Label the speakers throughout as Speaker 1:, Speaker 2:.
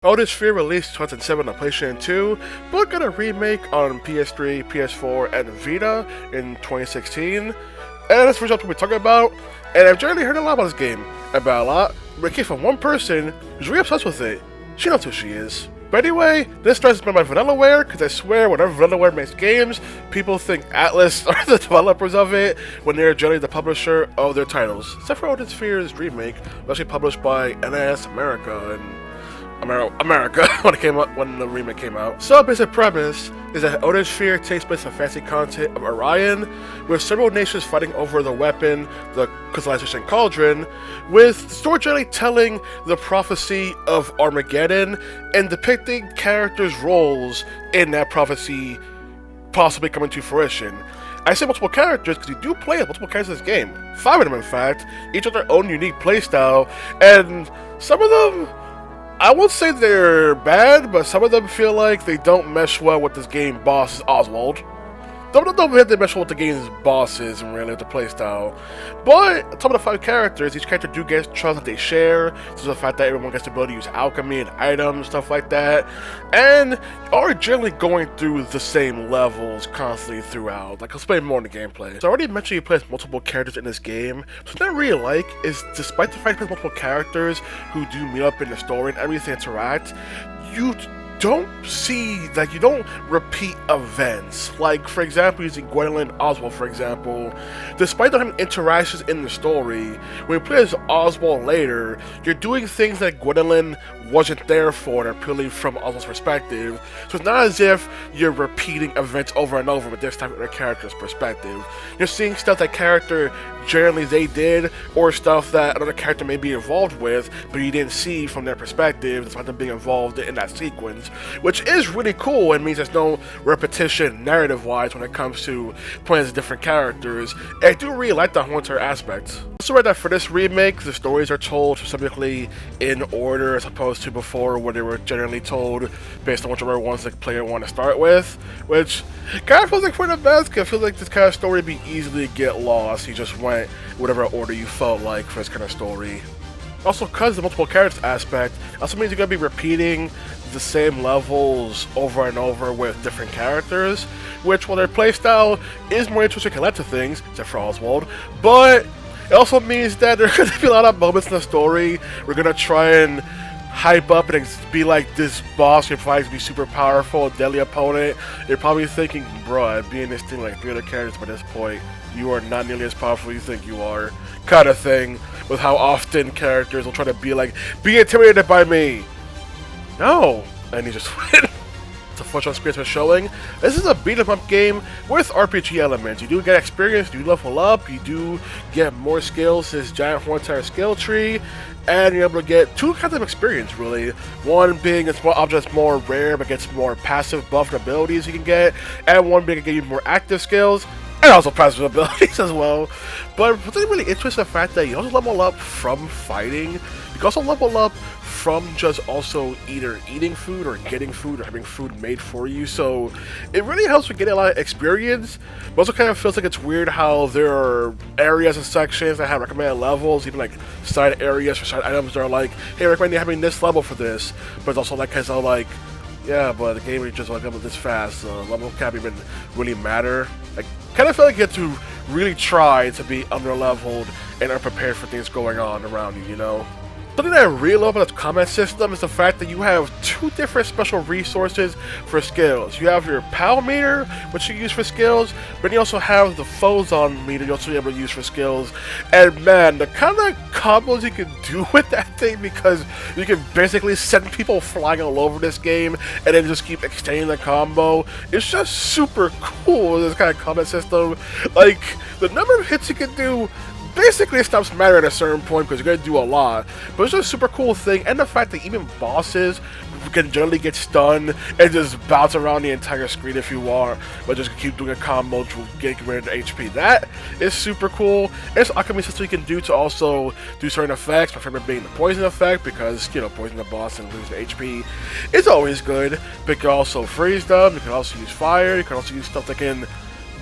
Speaker 1: Odin Sphere released 2007 on PlayStation 2, but got a remake on PS3, PS4, and Vita in 2016. And that's what we're talking about. And I've generally heard a lot about this game. About a lot. But it came from one person who's really obsessed with it. She knows who she is. But anyway, this starts by Vanillaware, because I swear whenever Vanillaware makes games, people think Atlus are the developers of it, when they're generally the publisher of their titles. Except for Odin Sphere's remake, actually published by NIS America and America when the remake came out. So basic premise is that Odin Sphere takes place in fantasy content of Orion, with several nations fighting over the weapon, the Localization cauldron, with story generally telling the prophecy of Armageddon and depicting characters' roles in that prophecy possibly coming to fruition. I say multiple characters because you do play as multiple characters in this game. 5 of them, in fact, each with their own unique playstyle, and some of them, I won't say they're bad, but some of them feel like they don't mesh well with this game boss, Oswald. Some of them don't mesh well with the game's bosses and really with the playstyle. But some of the 5 characters, each character do get trust that they share. So the fact that everyone gets the ability to use alchemy and items, stuff like that. And are generally going through the same levels constantly throughout. Like, I'll explain more in the gameplay. So I already mentioned you play as multiple characters in this game. Something I really like is, despite the fact that you play multiple characters who do meet up in the story and everything interact, you don't repeat events. Like, for example, using Gwendolyn and Oswald, for example, despite them having interactions in the story, when you play as Oswald later, you're doing things that Gwendolyn wasn't there for, and are purely from Oswald's perspective. So it's not as if you're repeating events over and over, but this time from their character's perspective. You're seeing stuff that character generally they did, or stuff that another character may be involved with, but you didn't see from their perspective, despite them being involved in that sequence, which is really cool and means there's no repetition narrative-wise when it comes to playing as different characters. And I do really like that whole entire aspect. I also read that for this remake, the stories are told specifically in order as opposed to before, where they were generally told based on whichever ones the player wanted to start with, which kind of feels like for the best, because I feel like this kind of story would be easily get lost. You just went whatever order you felt like for this kind of story. Also, because the multiple characters aspect also means you're going to be repeating the same levels over and over with different characters, which, while their playstyle is more interesting to collect things, except for Oswald, but it also means that there are going to be a lot of moments in the story we're going to try and hype up and be like, this boss, you're probably going to be super powerful, a deadly opponent. You're probably thinking, bro, I'd be in this thing like 3 other characters by this point. You are not nearly as powerful as you think you are, kind of thing, with how often characters will try to be like, be intimidated by me. No, and he just win. It's a functional experience for showing. This is a beat-em-up game with RPG elements. You do get experience, you do level up, you do get more skills, this giant whole entire skill tree, and you're able to get 2 kinds of experience, really. One being a small object more rare, but gets more passive buff and abilities you can get, and one being to give you more active skills, and also passive abilities as well. But what's really interesting is the fact that you also level up from fighting. You can also level up from just also either eating food or getting food or having food made for you. So it really helps with getting a lot of experience, but also kind of feels like it's weird how there are areas and sections that have recommended levels, even like side areas for side items that are like, hey, I recommend you having this level for this, but it's also like kind of like, yeah, but the game is just like this fast, level can't even really matter. I kind of feel like you have to really try to be under-leveled and unprepared for things going on around you, you know? Something that I really love about this combat system is the fact that you have 2 different special resources for skills. You have your PAL meter, which you use for skills, but you also have the Phozon meter you also able to use for skills. And man, the kind of combos you can do with that thing, because you can basically send people flying all over this game and then just keep extending the combo. It's just super cool, this kind of combat system. Like, the number of hits you can do basically stops mattering at a certain point because you're going to do a lot, but it's just a super cool thing. And the fact that even bosses can generally get stunned and just bounce around the entire screen if you want, but just keep doing a combo to get rid of the HP. That is super cool. There's alchemy system you can do to also do certain effects, my favorite being the poison effect, because, you know, poison the boss and lose the HP is always good. But you can also freeze them, you can also use fire, you can also use stuff that can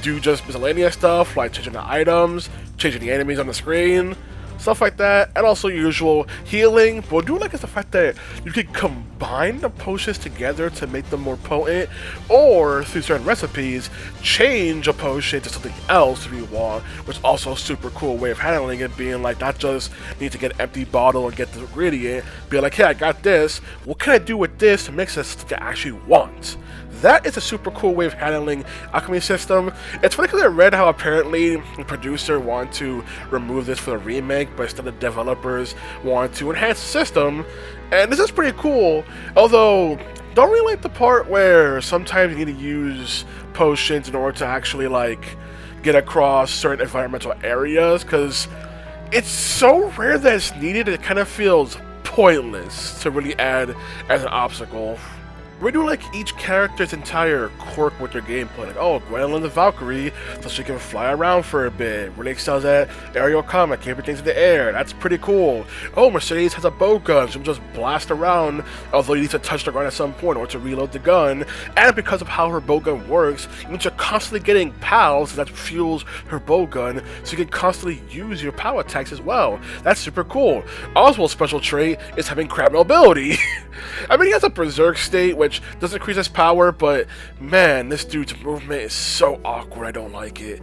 Speaker 1: do just miscellaneous stuff like changing the items, changing the enemies on the screen. stuff like that, and also usual healing. But what I do like is the fact that you can combine the potions together to make them more potent, or through certain recipes, change a potion to something else if you want, which is also a super cool way of handling it, being like, not just need to get an empty bottle and get the ingredient, be like, hey, I got this, what can I do with this to mix this to actually want? That is a super cool way of handling alchemy system. It's funny because I read how apparently the producer wanted to remove this for the remake, but instead the developers wanted to enhance the system, and this is pretty cool, although don't really like the part where sometimes you need to use potions in order to actually like get across certain environmental areas, because it's so rare that it's needed, it kind of feels pointless to really add as an obstacle. We do like each character's entire quirk with their gameplay. Like, oh, Gwendolyn the Valkyrie, so she can fly around for a bit. Really excels at aerial combat, keeping things in the air. That's pretty cool. Oh, Mercedes has a bow gun, so she can just blast around, although you need to touch the ground at some point or to reload the gun. And because of how her bow gun works, it means you're constantly getting pals that fuels her bow gun, so you can constantly use your power attacks as well. That's super cool. Oswald's special trait is having crab mobility. I mean, he has a berserk state, which does increase his power, but man, this dude's movement is so awkward, I don't like it.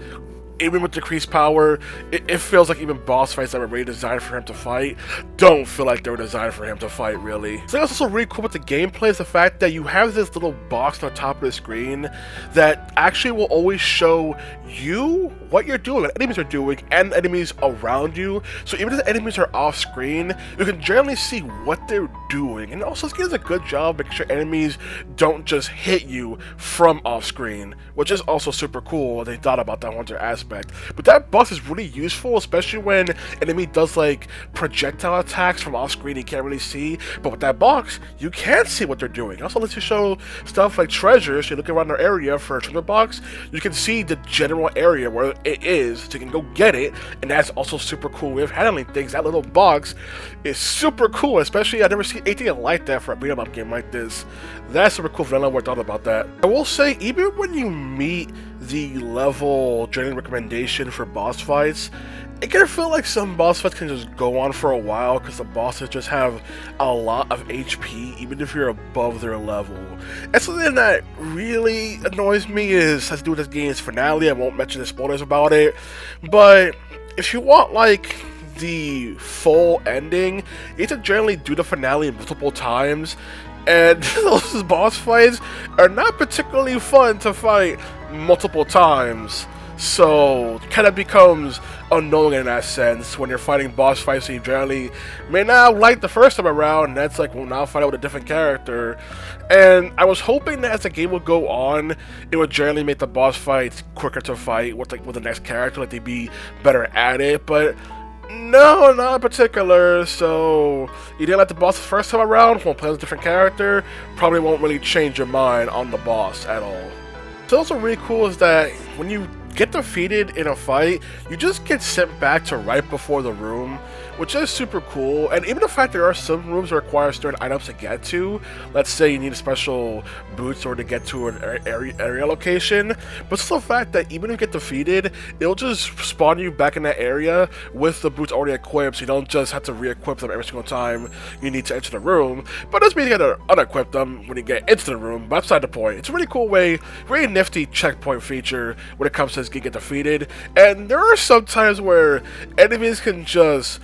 Speaker 1: Even with decreased power, it feels like even boss fights that were really designed for him to fight don't feel like they were designed for him to fight, really. So that's also really cool with the gameplay is the fact that you have this little box on the top of the screen that actually will always show you what you're doing, what enemies are doing, and enemies around you. So even if the enemies are off screen, you can generally see what they're doing. And also this game does a good job making sure enemies don't just hit you from off screen, which is also super cool. They thought about that one aspect. But that box is really useful, especially when an enemy does like projectile attacks from off screen you can't really see. But with that box, you can see what they're doing. It also lets you show stuff like treasures. You look around our area for a treasure box, you can see the general area where it is, so you can go get it. And that's also super cool way of handling things. That little box is super cool, especially I've never seen anything like that for a beat-em-up game like this. That's super cool. Vanillaware thought about that. I will say, even when you meet the level general recommendation for boss fights, it can feel like some boss fights can just go on for a while because the bosses just have a lot of HP even if you're above their level. And something that really annoys me has to do with this game's finale. I won't mention the spoilers about it, but if you want like the full ending, you need to generally do the finale multiple times, and those boss fights are not particularly fun to fight multiple times. So it kind of becomes annoying in that sense when you're fighting boss fights that you generally may not like the first time around, and that's like, well, now fight out with a different character. And I was hoping that as the game would go on, it would generally make the boss fights quicker to fight with the next character, like they'd be better at it, but no, not in particular. So you didn't like the boss the first time around, won't play with a different character, probably won't really change your mind on the boss at all. So also really cool is that when you get defeated in a fight, you just get sent back to right before the room, which is super cool. And even the fact there are some rooms that require certain items to get to, let's say you need a special boots or to get to an area location, but still the fact that even if you get defeated, it'll just spawn you back in that area with the boots already equipped, so you don't just have to re-equip them every single time you need to enter the room. But it doesn't mean you gotta unequip them when you get into the room, but that's beside the point. It's a really cool way, really nifty checkpoint feature when it comes to this game get defeated. And there are some times where enemies can just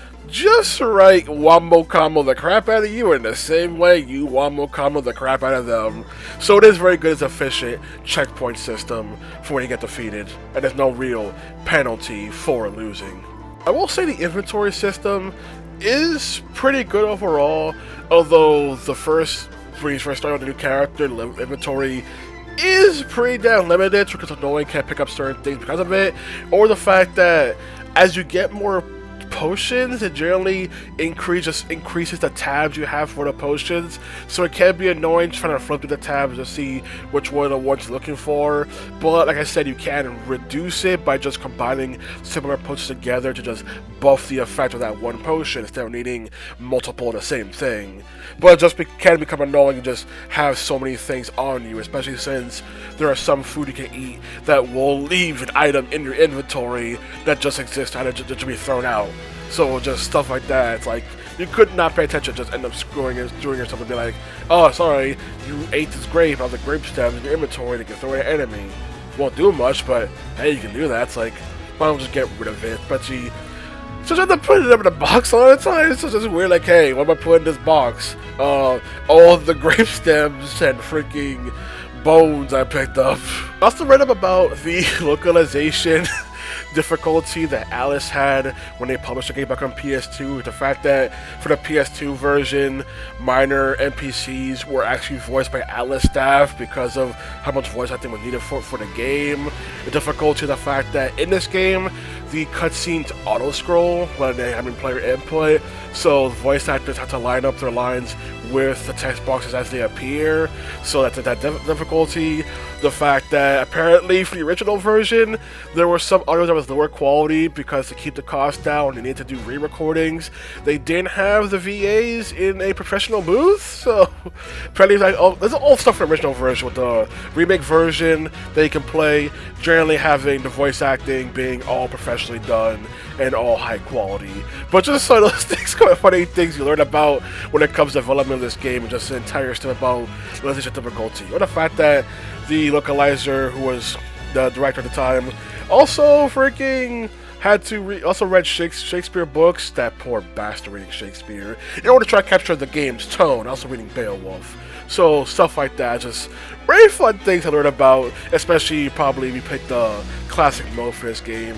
Speaker 1: right wombo combo the crap out of you in the same way you wombo combo the crap out of them. So it is very good as an efficient checkpoint system for when you get defeated, and there's no real penalty for losing. I will say the inventory system is pretty good overall, although when you first start with a new character, the inventory is pretty damn limited because no one can pick up certain things because of it, or the fact that as you get more potions, it generally increases the tabs you have for the potions, so it can be annoying trying to flip through the tabs to see which one of the ones you're looking for. But like I said, you can reduce it by just combining similar potions together to just buff the effect of that one potion instead of needing multiple of the same thing. But it just can become annoying to just have so many things on you, especially since there are some food you can eat that will leave an item in your inventory that just exists and it just be thrown out. So just stuff like that. It's like you could not pay attention, just end up screwing yourself and be like, oh, sorry, you ate this grape out of the grape stems in your inventory to get throw at an enemy. Won't do much, but hey, you can do that. It's like, why don't just get rid of it? But she just have to put it in a box all the time. It's just weird, like, hey, what am I putting in this box? All the grape stems and freaking bones I picked up. I also read up about the localization difficulty that Atlus had when they published the game back on PS2. The fact that for the PS2 version, minor NPCs were actually voiced by Atlus staff because of how much voice acting was needed for the game. The difficulty, the fact that in this game, the cutscenes auto-scroll when they have player input, so voice actors have to line up their lines with the text boxes as they appear, so that's that difficulty. The fact that apparently for the original version, there were some audio that was lower quality because to keep the cost down, they needed to do re-recordings. They didn't have the VAs in a professional booth, so apparently like, oh, there's all stuff from the original version with the remake version that you can play, generally having the voice acting being all professionally done and all high quality. But just some of those things, kind of funny things you learn about when it comes to development of this game, and just the entire stuff about localization difficulty. Or the fact that the localizer, who was the director at the time, also freaking had to also read Shakespeare books, that poor bastard reading Shakespeare, in order to try to capture the game's tone, also reading Beowulf. So stuff like that, just very fun things to learn about, especially probably if you picked the classic mode for this game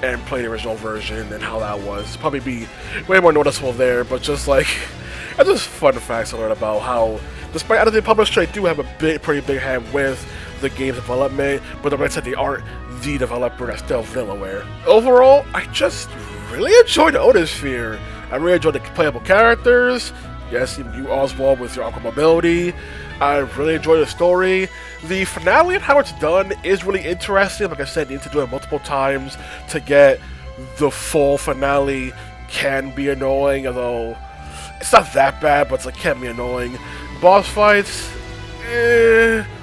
Speaker 1: and play the original version and how that was. Probably be way more noticeable there, but just like, that's just fun facts to learn about how, despite Atlus publisher, they do have a pretty big hand with the game's development, but the right side, they aren't the developer, that's still Vanillaware. Overall, I just really enjoyed the Odin Sphere. I really enjoyed the playable characters. Yes, even you, Oswald, with your aqua mobility. I really enjoyed the story. The finale and how it's done is really interesting. Like I said, you need to do it multiple times to get the full finale. Can be annoying, although it's not that bad, but it's like can be annoying. Boss fights,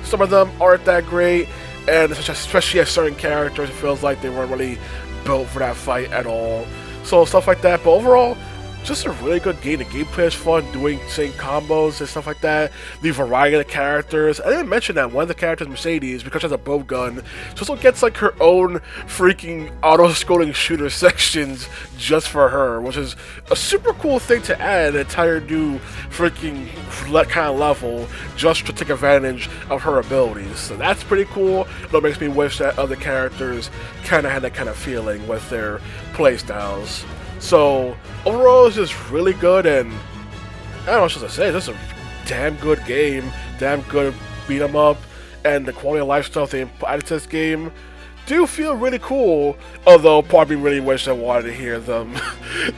Speaker 1: some of them aren't that great, and especially as certain characters, it feels like they weren't really built for that fight at all. So stuff like that, but overall, just a really good game. The gameplay is fun, doing same combos and stuff like that. The variety of the characters. I didn't mention that one of the characters, Mercedes, because she has a bow gun, she also gets like her own freaking auto-scrolling shooter sections just for her, which is a super cool thing to add an entire new freaking kind of level just to take advantage of her abilities. So that's pretty cool. That makes me wish that other characters kind of had that kind of feeling with their playstyles. So overall, it's just really good, and I don't know what else to say. This is a damn good game, damn good beat 'em up, and the quality of life stuff they added to this game do feel really cool. Although, part of me really wish I wanted to hear them,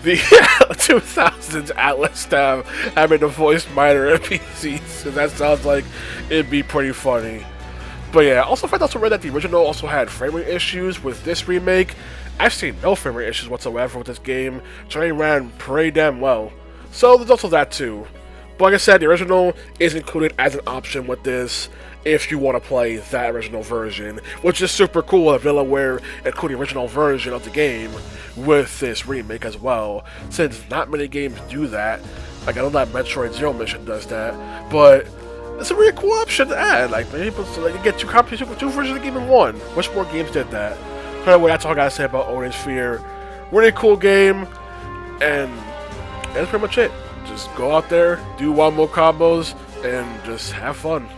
Speaker 1: the 2000s Atlus staff having to voice minor NPCs, and that sounds like it'd be pretty funny. But yeah, I also found out read that the original also had frame rate issues with this remake. I've seen no frame rate issues whatsoever with this game, so it ran pretty damn well. So there's also that too. But like I said, the original is included as an option with this if you want to play that original version, which is super cool that Vanillaware include the original version of the game with this remake as well, since not many games do that. Like I know that Metroid Zero Mission does that, but it's a really cool option to add. Like maybe so like, you get two copies, two versions of the game in one. Which more games did that? Anyway, that's all I gotta say about Odin Sphere. Really cool game, and that's pretty much it. Just go out there, do one more combos, and just have fun.